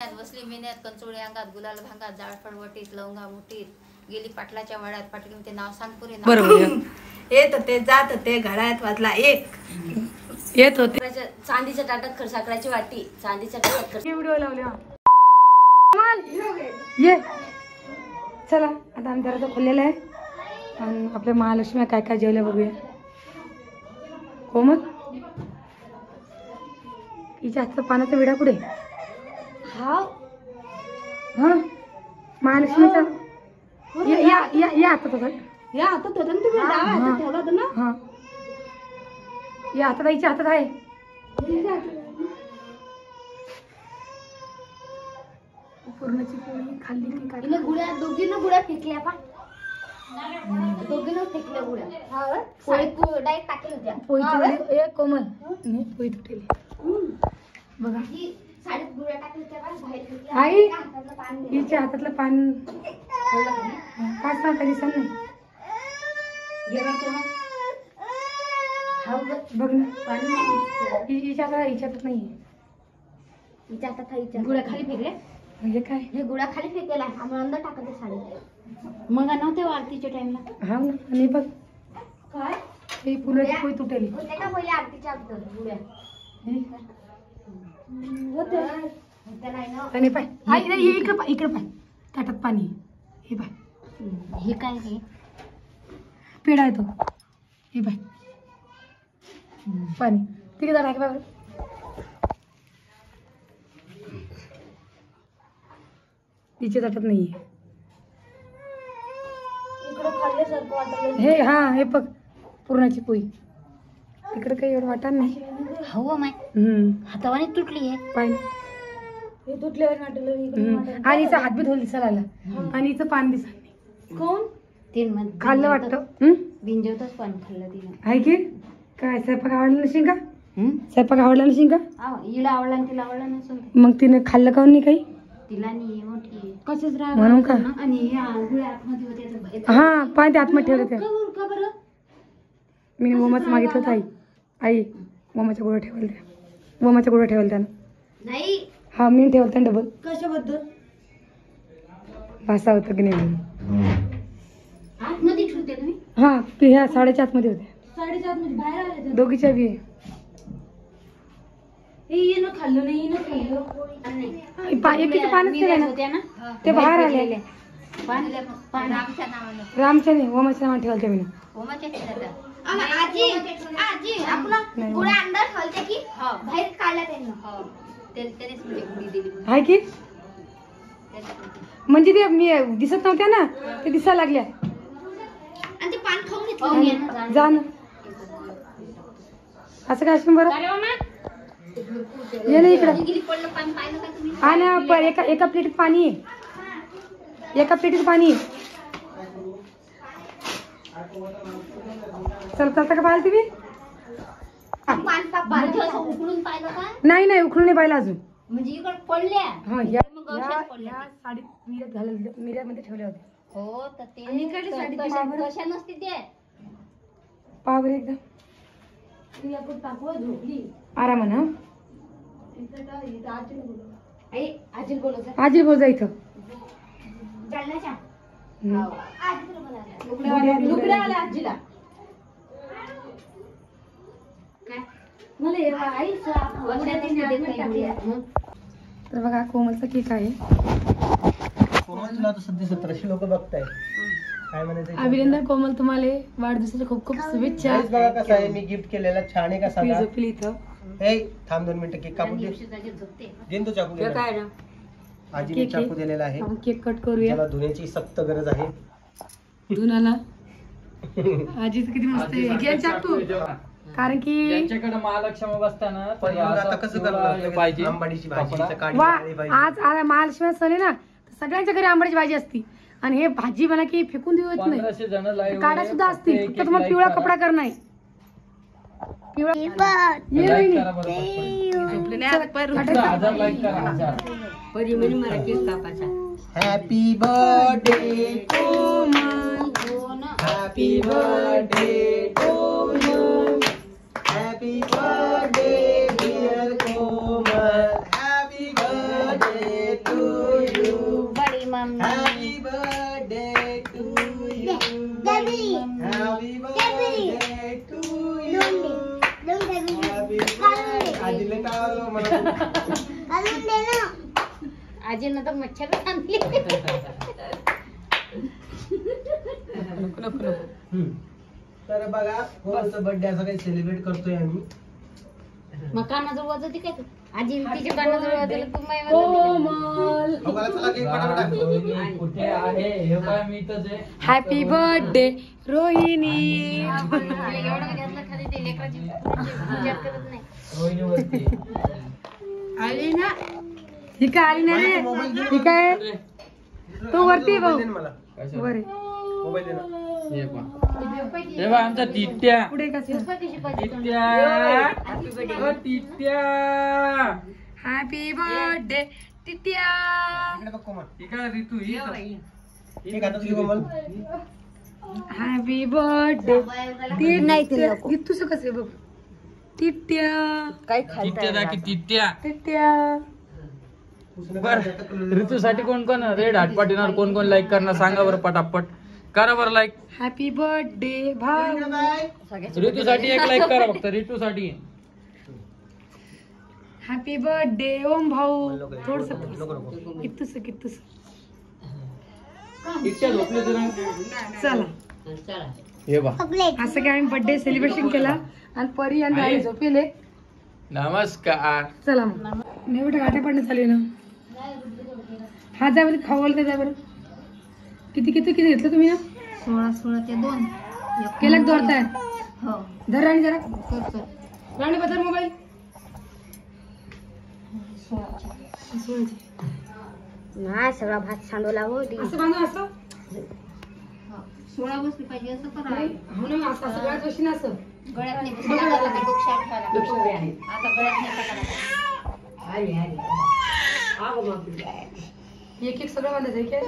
बसली मेन्यात कंचोळी अंगात गुलाल भांगात जाळफळ वटीत लवंगा मुठीत गेली पाटलाच्या वाड्यात पाटील ते नाव सांग पुरी बरोबर येत होते जात होते घड्याळात वाजला एक येत होते चांदीच्या ताटात खरसाकराची वाटी चांदीच्या ताटात खरस व्हिडिओ लावले ये चला आता आम्ही दरवाजा खोललेला आहे आणि आपल्या महालक्ष्मी काय काय जेवल्या बघूया कोमल हिच्या हातचा पानाचा विडा कुठे हा हा महालक्ष्मीचा या या या हातात होता या हातात होता ना तुम्ही डावा हातात ठेवला होता ना हा या हातात हिच्या हातात आहे पूर्णाची पोळी खाल्ली की काय हिने गुड्या दोघीनं गुड्या फेकल्या पा दोघीनं फेकल्या गुड्या हा पोळी डायरेक्ट टाकल्या होत्या पोळी तुटली ए कोमल नाही पोळी तुटली बघा ही साडीत गुड्या टाकल्या होत्या पा बाहेर फेकल्या आई हातातलं पान हिच्या हातातलं पान काय सांगता दिसत नाही गेला तो हा बघ ना पाणी हिच्या हातात नाही हिच्या हातात हिच्या गुड्या खाली फेकल्या म्हणजे काय हे गुड्या खाली फेकेला आम्ही अंदर टाकते साडीत मग नव्हते आरतीच्या टाइमला हा ना आणि बघ काय ही पुराची पोळी तुटेली होते का पहिले आरतीच्या अगोदर गुड्या होते नाही ना आणि पाय इकडे पाय इकडे पाय ताटात पाणी हे पाय हे काय हे पेढा आहे तो हे पाय पाणी तिकडे जा टाक बाबा तिच्या ताटात नाहीये इकडे खाल्ल्यासारखं वाटलं हे हा हे बघ पुरणाची पोळी तिकडे काही एवढं वाटत नाही हो माय हातावाने तुटली आहे पाय हे तुटल्यावर नाटलं आणि हिचा हात बी धुवून दिसायला लागला आणि हिचं पान दिसत नाही कोण तीन मध्ये खाल्लं वाटतं बिंजवतच पान खाल्लं तिने आहे की काय स्वयंपाक आवडला नसेल का स्वयंपाक आवडला नसेल का हिला आवडला आणि तिला आवडला नसून मग तिने खाल्लं का नाही काही तिला नाही मोठी कसेच म्हणून का आणि ह्या गुळ्या आतमध्ये होत्या हा पाय ते आतमध्ये ठेवलं त्या का बरं मी मोमाचं मागितलं होतं आई मोमाच्या गोळ्या ठेवायला द्या मोमाच्या गोळ्या ठेवायला त्यानं नाही हा मी ठेवलं त्या डबल कशाबद्दल भासा होतं की नाही आतमध्ये ठेवते तुम्ही हा ते ह्या साडेच्या आतमध्ये होत्या 7:30 मध्ये बाहेर आले तर दोघीच्या बी आहे. हे येणं खाल्लं नाही येणं खाल्लं एकीचं पानच केलं ना होत्या ना ते बाहेर आले पान पान आमच्या नावानं रामच्या नाही ओमाच्या नावाने ठेवायला त्या मी होमाच्या शेतात आजी आजी आपला नाही. गुळ्या अंदर ठेवते की बाहेर काढल्या त्यांना त्यानेच म्हणजे गुढी दिली आहे की म्हणजे ते मी दिसत नव्हत्या ना ते दिसायला लागल्या आणि ते पान खाऊन घेतलं जा ना असं काय असेल बरं ये ना इकडं पडलं पान पाहिलं का तुम्ही हा ना एका प्लेटीत पाणी आहे एका प्लेटीत पाणी आहे चल चालता का पाहाल तुम्ही पान उकडून पाहिलं का नाही उखळून नाही पाहिलं अजून म्हणजे इकडे पडल्या हा या साडीत मिऱ्यात मिऱ्यामध्ये ठेवल्या होत्या हो तर ते आणि इकडली साडी कशा नसते ते पहा बरं एकदा आपण टाकू झोपली आरामानं हा आजी बोलत आजी बोल जा इथं जालन्याच्या लुगड्या आल्या आजीला काय मला आई तर बघा कोमलचा केक आहे कोमलला तर सध्या 1700 लोक बघताय काय म्हणायचं अभिनंदन कोमल तुम्हाला वाढदिवसाच्या खूप खूप शुभेच्छा गाईस बघा कसं आहे मी गिफ्ट केलेला छान आहे का सांगा झोपली इथं ए थांब 2 मिनिटं केक कापू दे देन तो चाकू दे काय ना आजीने चाकू दिलेला आहे आपण केक कट करूया त्याला धुण्याची सक्त गरज आहे धुनाला आजीचं किती मस्त आहे घे चाकू कारण की त्यांच्याकडे महालक्ष्मी बसताना पण मग आता कसं करणार पाहिजे आंबाडीची भाजी काढी वा आली पाहिजे. आज महालक्ष्मी सण आहे ना तर सगळ्यांच्या घरी आंबाडीची भाजी असती आणि हे भाजी म्हणा की फेकून देऊ येत नाही 1500 जण लाईव्ह काढा सुद्धा असतील फक्त तुम्हाला पिवळा कपडा करणं आहे पिवळा ये वहिनी. हजार लाईक करा 1000 परी म्हणे मला केक कापायचा happy birthday Komal happy birthday Komal happy birthday dear Komal happy birthday mummy happy birthday to you happy birthday to you आजीले काय मला आजीनं तर मच्छर आणली. तर बघा कोणाचा बर्थडे असा काही सेलिब्रेट करतोय आम्ही. मग कानाजवळ वाजवते काय तू? आजी तिच्या कानाजवळ वाजवलं तू माय कोमल मला चला केक पटापट. रोहिणी कुठे आहे हे काय मी इथंच आहे. Happy birthday Rohini. एवढं घातलं खाली ते लेकराची विचार करत नाही. रोहिणी वरती आली ना ही काय आली ना रे? ही काय तो वरती आहे भाऊ. मला कशा वर आहे. मोबाईल दे ना. हे पहा. हे बघ आमचा तिट्या पुढे कसं तिट्या ओ तिट्या हॅपी बर्थडे टिट्या. इकडे बघ कोमल. ही काय ऋतू ही केक आता तुझी कोमल. हॅपी बर्थडे नाही तुझं कसं आहे बघ. टिट्या काय तिट्या दाखी तिट्या. टिट्या. बर ऋतूसाठी कोण कोण रेड हार्ट पाठवणार कोण कोण लाईक करणार सांगा बरं पटापट करा बरं लाईक. हॅपी बर्थडे भाऊ. ऋतूसाठी एक लाईक करा फक्त ऋतूसाठी. हॅपी बर्थडे ओम भाऊ. थोडस नको नको. कितूस कितूस. तिट्या झोपली तुला चला हे बा असं काय आम्ही बर्थडे सेलिब्रेशन केला आणि परी आणि राणी झोपेले. नमस्कार. चला मग नेवढं गाठ्या पडण्यात चालू आहे ना. हा जा बरं खाऊ का जा बरं. किती किती किती घेतलं तुम्ही ना? 16 ते 2 केलं दोरताय. हो धर राणी जरा. करतो. राणी बदल मोबाईल. 16 नाही सगळा भात सांडवला हो. असं बांधू असं 16 बसली पाहिजे असं करा. हो ना असं सगळ्याच गोष्टी ना असं. गळ्यात नाही बसला तर डोक्यात ठेवायला. आता गळ्यात नाही टाकायला. एक एक सगळं बांधायचं आहे काय?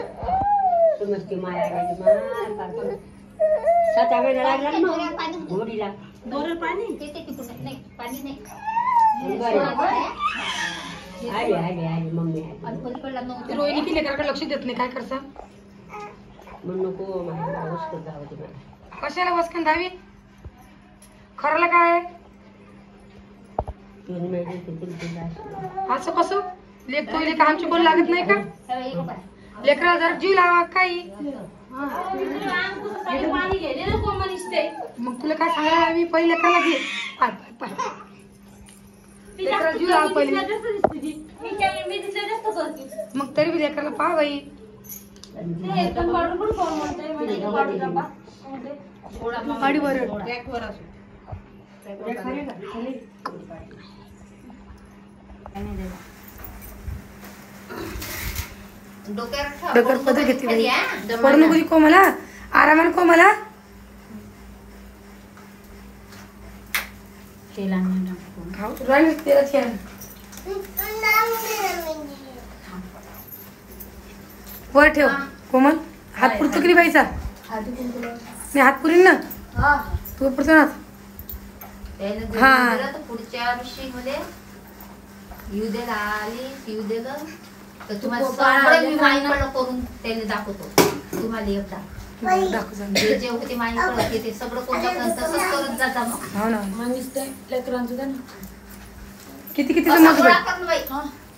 दोरं पाणी ते तिकडून नाही पाणी नाही. आणि पलीकडला नव्हतं. रोहिणी की लेकराकडे लक्ष देत नाही काय करसा. कशाला वसकन दहावी खरंला काय आहे? असं कसं लेख तो लेख आमची बोल लागत नाही का? सगळं एक बार. लेकराला जर जीव लावा काही मग तुला काय सांगायला मी पहिले लेकराला घे. पाय पाय पाय लेकराला जीव लावा पहिले. मग तरी बी लेकराला पहा बाई. गाडी वर डोक्यावर पदर घेतली बाई. पडू नको ती कोमला. आरामाने कोमला. राणी तेलाची आहे. वर ठेव कोमल. हात पुरतो की बाईचा. नाही हात पुरीन ना तू पुरतो ना. हा पुढच्या ऋषीमध्ये येऊ दे आली येऊ दे तर तुम्हाला सगळं मी माईकडं करून त्याने दाखवतो. तुम्हाला एकदा दाखव. जे जे होते माईकडं ते सगळं कोणतं तसंच करत जाता. मग हो ना किती किती मोठं गोळा बाई. कर ना बाई.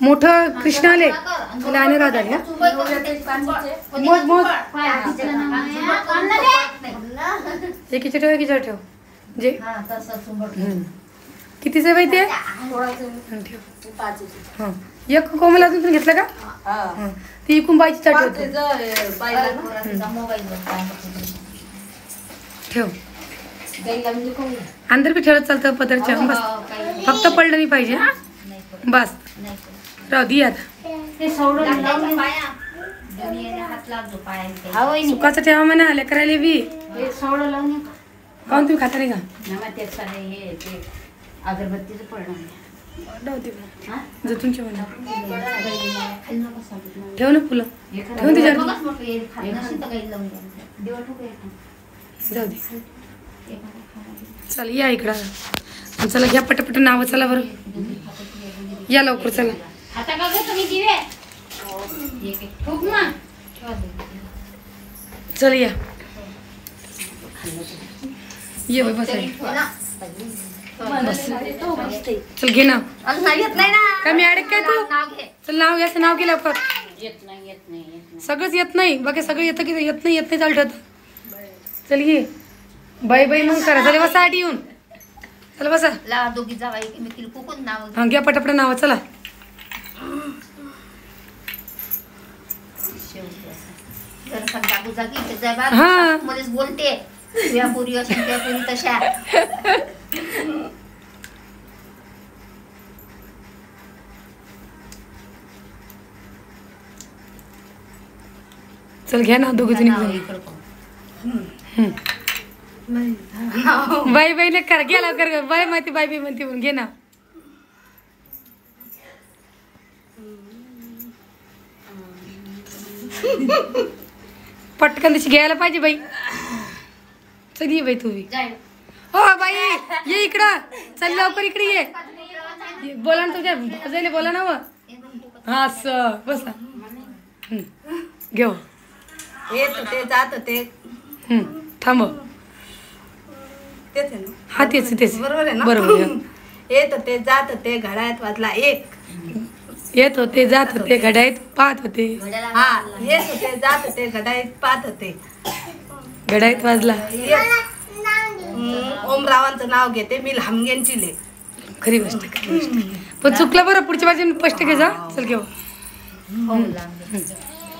मोठं कृष्ण आले लहान राधा आले. मोज मोज एकीच्या ठेव एकीच्या ठेव जे कितीच आहे बाई ते ठेव. हा एक कोमल अजून पण घेतलं का? हा ती इकून बाईची चाट होते. ठेव अंदर बी ठेवत चालतं पदरच्या. बस फक्त पडलं नाही पाहिजे. बस राहू दे आता. सुखाचं ठेवा म्हणा लेकराले बी. काहून तुम्ही खाता नाही का? अगरबत्तीचं पडलं राहू दे जतून ठेवा ना. ठेव ना फुलं ठेवून त्याच्यावर जाऊ दे. चला या इकडं. चला घ्या पटापट नावं. चला बरं या लवकर चला. आता का गं तुम्ही दिवे ठोक ना चल या ये बाई बस चल घे ना येत नाही ना काय मी अडक काय तू नाव घे. चल नाव घ्यायचं नाव घे लवकर येत नाही सगळंच येत नाही बाकी सगळं येतं की येत नाही चालत चल ये बाई बाई मग करा चल बसा आधी येऊन चल बसा ला दोघी जावाई की मी तिला कुकून नाव घे. हा घ्या पटापट नाव चला जर का जागू जागी तर जय हा. मध्येच बोलते तुझ्या पुरी असून त्या पुरी तशा चल घ्या ना दोघं जणी नाव इकडं पाहू. बाई बाई नाही करा घ्या लवकर बाई माहिती बाई बाई म्हणते म्हणून घे ना पटकन तशी घ्यायला पाहिजे बाई चल ये बाई तू बी जाय. हो बाई ये इकडं चल लवकर इकडे ये बोला ना तुझ्या भाजायला बोला ना व हा असं बसा घेऊ येत होते जात होते थांब तेच आहे ना हा तेच बरोबर आहे ना बरोबर आहे. येत होते जात होते घड्याळात वाजला एक येत होते जात होते घड्याळीत पाहत होते घड्याला हा येत होते जात होते घड्याळात पाहत होते घड्याळीत वाजला ओमरावांचं नाव घेते मी लहानग्यांची ले खरी गोष्ट पण चुकलं बरं पुढच्या बाजूने स्पष्ट घे जा चल घेऊ हो लांब.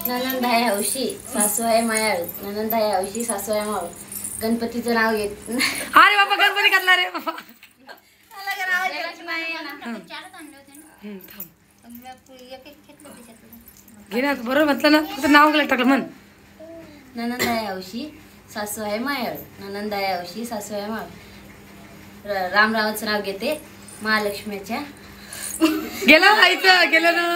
ननंद आहे हौशी सासू आहे मायाळू ननंद आहे हौशी सासू आहे माळू गणपतीचं नाव घेत अरे बाबा गणपती घातला रे बाबा थांब घे ना बरोबर म्हटलं ना फक्त नाव गेलं टाकलं म्हण ननंद आहे हौशी सासू आहे मायाळू ननंद आहे हौशी सासू आहे माळू रामरावाचं नाव घेते महालक्ष्मीच्या गेला आईचं गेलं ना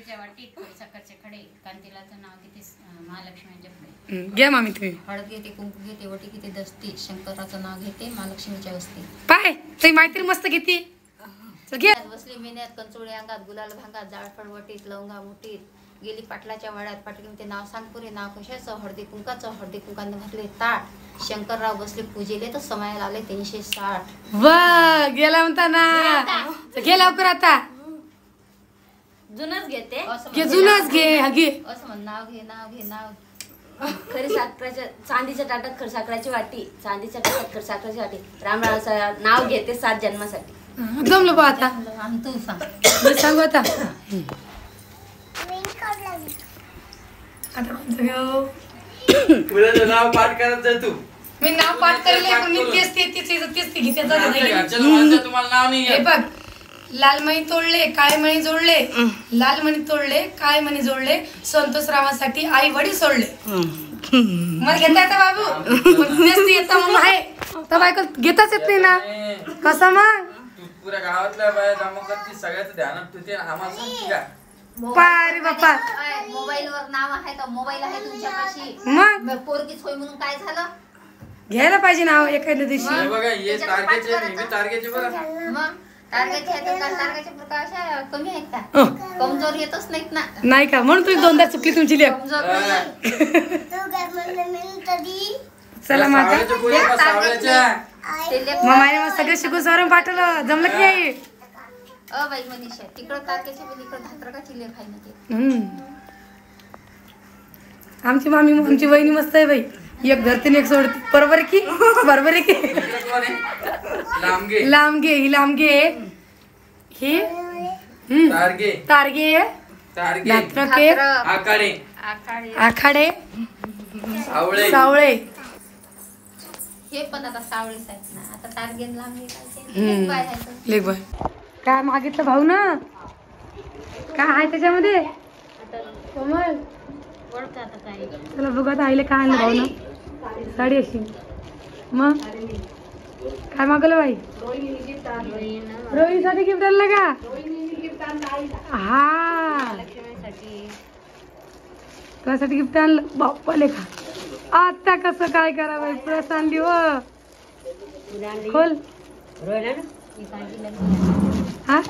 वाटीत सकाळचे खडे कांतिलाचं नाव घेते महालक्ष्मीच्या पुढे घ्या मामी तुम्ही हळद घेते कुंकू घेते वटी घेते दसती शंकराचं नाव घेते महालक्ष्मीच्या वस्ती पाय तुझी माहिती मस्त घेते चल घे बसली मेन्यात कंचोळी अंगात गुलाल भांगात जाळफळ वटीत लवंगा मुठीत गेली पाटलाच्या वाड्यात पाटली ते नाव सांग पुरे नाव कशाचं हळदी कुंकानं घातले ताट शंकरराव बसले पूजेले तर समायाला आले 360 वा गेला म्हणता ना घे लवकर आता जुनच घेते घे जुनच घे हा घे असं म्हण नाव घे नाव खरी साखराच्या चांदीच्या ताटात खरसाखराची वाटी चांदीच्या ताटात खरसाखराची वाटी रामरावाचं नाव घेते 7 जन्मासाठी जमलं बा आता आणि तू सांग मी सांगू आता आता कोणतं घेऊ? पुढे नाव पाठ करत जा तू मी नाव पाठ करेल पण मी तेच घेते घरच्या लोकांचं तुम्हाला नाव नाही हे आहे. बघ लाल मणी तोडले काळे मणी जोडले लाल मणी तोडले काळे मणी जोडले संतोष रावासाठी आई वडील सोडले मला घेता येतं बाबू पण तेच येतं म्हणून आहे तर बायको घेताच येत नाही ना कसं मग तू पुऱ्या गावातल्या बाया जमा करते सगळ्याचं ध्यानात तू ते आम्हाला सांगते का पारे बाप्पा मोबाईल वर नाव आहे का मोबाईल आहे तुमच्यापाशी मग पोरगीच होय म्हणून काय झालं घ्यायला पाहिजे नाव एखाद्या दिवशी हे बघा हे तारखेचे हे बी तारखेचे बघा मग टार्गेट आहे तर टार्गेटचे प्रकार अशा कमी आहेत का कमजोर येतच नाहीत ना नाही का म्हणून तुम्ही दोनदा चुकली तुमची लेख कमजोर चला माझा सावळ्याच्या पोरी बा, सावळ्याच्या. ते लेप मामाने मग सगळं शिकून सारून पाठवलं जमलं की नाही बाई मनीषा तिकडं टार्गेटचे पण इकडं धात्रकाची लेख आहे ना ते आमची मामी आमची वहिनी मस्त आहे बाई एक धरते आणि एक सोडते बरोबर आहे की इकडं कोण आहे? लांबगे लांबगे ही लांबगे ही तारगे तारगे तारगे धात्रके आकाडे आखाडे सावळे सावळे हे पण आता सावळीच आहेत ना आता टार्गेट लांबी काय ते लेख बाय काय मागितलं भाऊ ना काय आहे त्याच्यामध्ये कोमल चला बघू आता आईला काय आणलं भाऊ ना साडी अशी मग काय मागवलं बाई रोहिणीसाठी गिफ्ट आणलं का हा त्यासाठी गिफ्ट आणलं बाप्पा लेखा आता कसं काय करा बाई प्रस आणली व खोल हा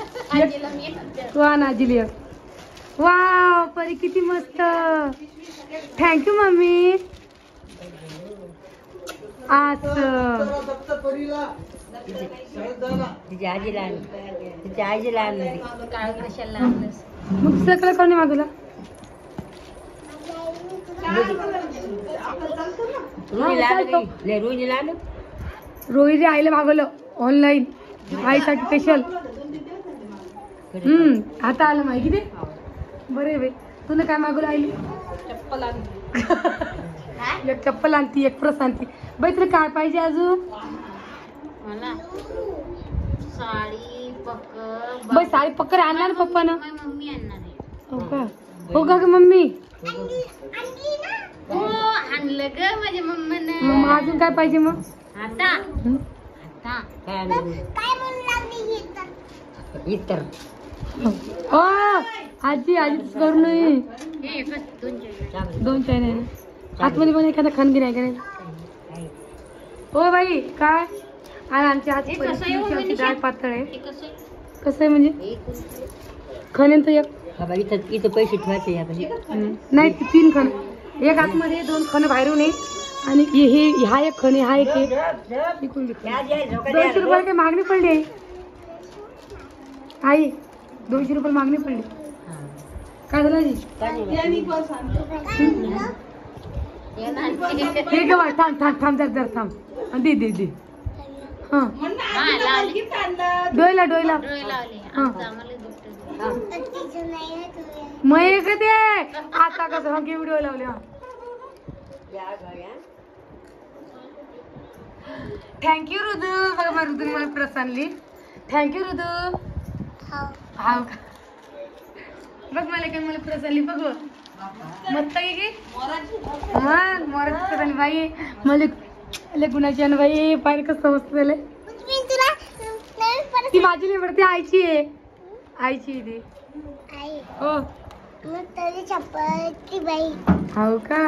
तू आण आजीली वाव परी किती मस्त. Thank you mummy. आज तिच्या आजीला आणलं. तिच्या आजीला आणलं. कशाला आणलंस? मग दुसरं कलर कोणी मागवला? रोजीला आलं. रोहिणी आईला मागवलं ऑनलाईन आईसाठी स्पेशल. आता आलं माहिती ते. बरे बाई तुला काय मागवलं आईली? एक चप्पल आणती एक प्रस आणती. बाई तुला काय पाहिजे अजून? मला साडी पक्कर. बाई साडी पक्कर आणला ना पप्पानं. मम्मी आणणार आहे. हो का? हो का ग मम्मी? हो आणलं ग माझ्या मम्मीनं. मग अजून काय पाहिजे मग? आता हं? आता काय इतर ओ आजी आजीच करू नये. हे एकच दोन जण. दोन चाय नाही ना. आतमध्ये पण एखादा खणगी नाही का नाही? हो बाई काय? आणि आमच्या हात हे कसं आहे हो मनीषा? डाळ पातळ आहे. हे कसं आहे? कसं आहे म्हणजे? खणेन तर एक इथं पैसे ठेवायचे या नाही 3 खण. एक आतमध्ये 2 खण बाहेरून आहे आणि हे हा एक खण आहे हा एक आहे. इकडून घे. 200 रुपये काही मागणी पडली आहे आई. 200 रुपये मागणी पडली. काय झालं आजी? हे ना. हे ग बाळ, थांब थांब थांब जर थांब आणि दे हा हा, लावली. डोयला डोळे लावले. हा. आमचं आम्हाला दुखतं. मग एक ते आता कसं हा व्हिडिओ लावले. हा थँक्यू रुदू. बघा मला रुदून मला प्रस आणली. थँक्यू रुदू. हाव का? बघ मला प्रस आणली. बघ मस्त आहे की मग मोराची बाई मला गुणाची आणि बाई पाहिजे कसं मस्त झालंय. ती माझी नाही पडते आईची आहे. आईची ती. हो चप्पल हो का?